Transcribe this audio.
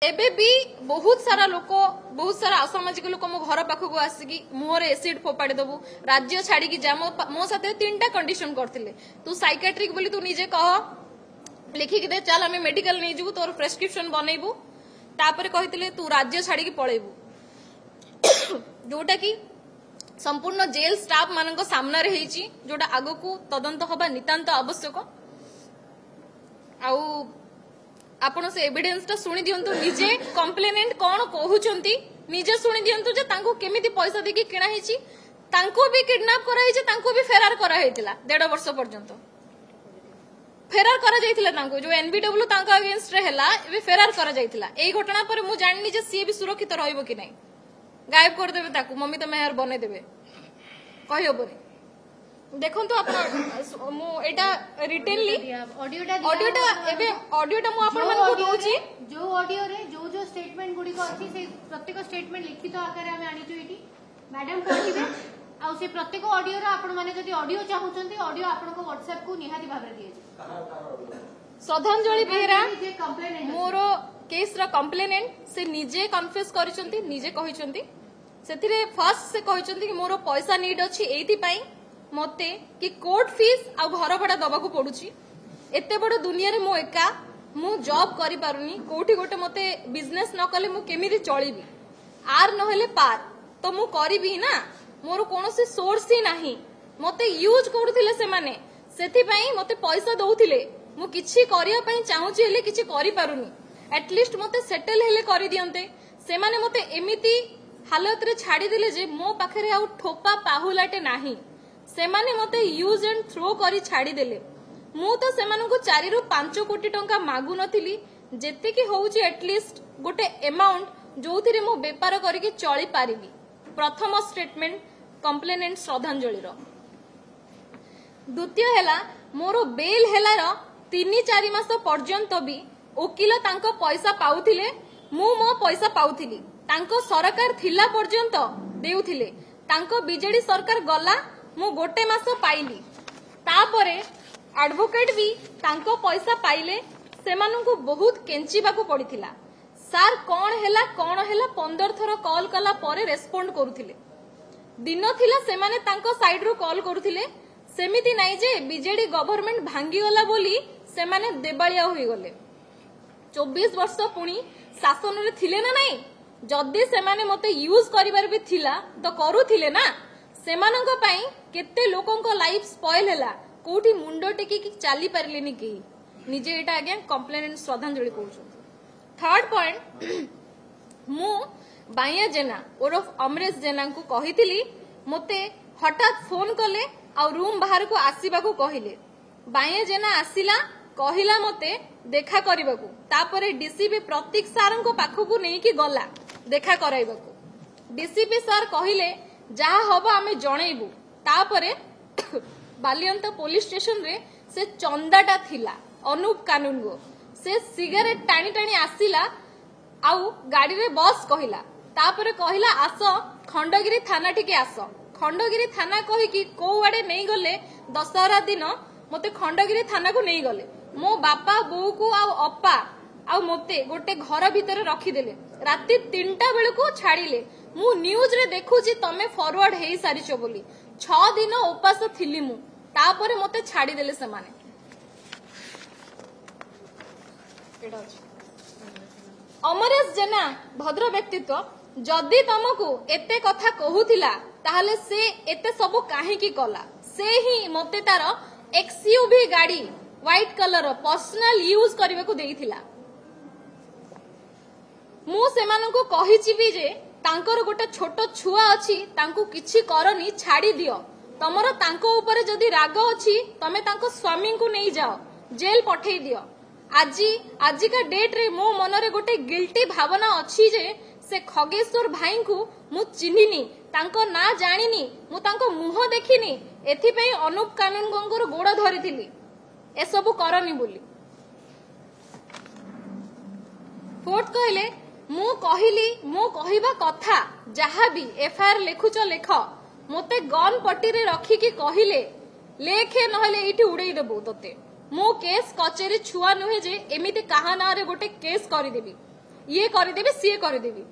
एबे भी बहुत सारा लोक बहुत सारा असामाजिक लोक मो घर पाखक आसिकी मुहर एसिड फोपाड़ी देबू राज्य छाड़ी जा मो साथे 3टा कंडीशन करथिले तू साइकेट्रिक बोली तू निजे कह लिखिक दे चल आम मेडिकल नहीं जीवु तोर प्रेस्क्रिप्शन बनइबू तापर कहितले तू राज्य छाड़ी पळेबू जोटा कि संपूर्ण जेल स्टाफ मानक सामना रे हेची जोटा आगकू तदंत हबा नितांत आवश्यक आउ आपण से एविडेंस टा सुनी दियंतु निजे कंप्लेनेंट कोन कहउचंती निजे सुनी दियंतु जे तांको केमिति पैसा देकी किणा हेची तांको भी किडनैप करा हेची तांको भी फेरार करा हेतिला 1.5 वर्ष पर्यंत फेरार करा जाइतिला तांको जो एनबीडब्ल्यू तांको अगेंस्ट रे हला एबे फेरार करा जाइतिला एई घटना पर मु जाननी जे सी भी सुरक्षित रहइबो कि नै गायब कर देबे ताकू मम्मी तो मेहर बने देबे कहियो बोनी देखंतु आपण मु एटा रिटेनली ऑडियोटा एबे ऑडियोटा मु आपण मन को दोची जो ऑडियो रे जो स्टेटमेंट गुडी को अछि से प्रत्येक स्टेटमेंट लिखित आकार हम आनी छु एटी मैडम पढिबे आ से प्रत्येक ऑडियो रा आपण माने जदी ऑडियो चाहुचंती ऑडियो आपण को व्हाट्सएप को निहाती भाबरे दिए श्रद्धांजलि बेहरा मोरो केस रा कंप्लेनेंट से निजे कन्फेस करिसंती निजे कहिसंती सेथिरे फर्स्ट से कहिसंती कि मोरो पैसा नीड अछि एथि पई मते कि कोर्ट फीस आ घर भड़ा दबा को पड़ुची एते बड़ दुनिया रे मो एका मु जॉब करि पारुनी कोठी गोटे मते बिजनेस न कले मु केमिति चळीबी आर न हेले पार तो मु करिबी ना मोर कोनोसी सोर्स ही नाही मते यूज करूथिले से माने सेथि पई मते पैसा दउथिले मु किछि करिया पई चाहूची हेले किछि करि पारुनी एटलीस्ट मते सेटल हेले करि दियंते से माने मते एमिति हालत रे छाडी दिले जे मो पाखरे आ ठोपा पाहुलाटे नाही से माने मते यूज एंड थ्रो करी छाडी देले मु तो से मानन को 4 रु 5 कोटी टंका मागु नथिली जेते कि होउची एटलीस्ट गोटे अमाउंट जोथिरे मु व्यापार करिके चली पारिबी प्रथम स्टेटमेंट कंप्लेनेंट श्रद्धांजलि रो द्वितीय हेला मोरो बेल हेलार 3-4 मास पर्यंत भी वकील तांको पैसा पाउथिले मु मो पैसा पाउथिली तांको सरकार थिला पर्यंत देउथिले तांको बीजेडी सरकार गला मु गोटे मास पाइली तापरे एडवोकेट भी तांको पैसा पाइले सेमानंकु बहुत केंचिबाकू पड़िथिला सार कोन हेला 15 थर कॉल कला परे रेस्पोंड करूथिले दिन थिला सेमाने तांको साइड रो कॉल करूथिले सेमिति नाही जे बीजेडी गवर्नमेंट भांगी गला बोली सेमाने देबालिया होई गले 24 वर्ष पुनी शासन रे थिले ना नाही जदी सेमाने मते यूज करिबार भी थिला तो करूथिले ना सेमानंको पई केते लोकंको लाइफ स्पॉइल हैला कोठी मुंडो टेकी कि चाली परलेनी की निजे एटा अगेन कंप्लेनेंट श्रद्धांजलि कहउछु थर्ड पॉइंट मु बाया जेना ओरफ अमरेश जेना को कहितली मते हठात फोन कले आ रूम बाहर को आसीबा को कहिले बाया जेना आसीला कहिला मते देखा करबाकू तापरे डीसीपी प्रतीक सारन को पाखो को नै कि गला देखा कराइबाकू डीसीपी सर कहिले जहा हबो आमे जणैबू तापरे बालियंत पुलिस स्टेशन रे से चंदाटा थिला अनूप कानून गो से सिगरेट टाणी टाणी आसीला आउ गाड़ी रे बस कहिला तापरे कहिला आस खंडगिरी थाना टिके आस खंडगिरी थाना कहि कि को आडे नै गले दशहरा दिन मते खंडगिरी थाना को नै गले मो बापा बो को आ अप्पा आ मते गोटे घर भितर रखी देले राती 3टा बेल को छाड़ीले मु न्यूज रे देखुची तमे फॉरवर्ड हेई सारिचो बोली 6 दिन उपास थिली मु तापरे मते छाड़ी देले से माने अमरेश जेना भद्र व्यक्तित्व जदी तुमको एते कथा कहूतिला ताहले से एते सब काहे की कला से ही मते तार एक्सयूवी गाड़ी व्हाइट कलर पर्सनल यूज करबे को देइथिला मु सेमाननको कहिची भी जे तांकर गोटे छोट छुआ अछि तांको किछि करनी छाड़ी दियो तमरो तांको ऊपर जदी राग अछि तमे तांको स्वामी को नै जाओ जेल पठेई दियो आजी का डेट रे मो मन रे गोटे गिल्टी भावना अछि जे से खगेश्वर भाई को मु चिन्हिनी तांको ना जानिनी मु तांको मुह देखिनी एथि पई अनूप कानून गंगर गोड़ धरिथिली ए सब करनी बोली फोर्थ कहले मु कहिली मो कहिबा कथा जहा भी एफआईआर लेखुच लेख मते गन पट्टी रे रखी की कहिले लेखे नहले इठी उड़ेई देबो तते मो केस कचेरी छुआ नुहे जे एमिति कहा ना रे गोटे केस करि देबी ଇଏ କରିଦେବି ସିଏ କରିଦେବି।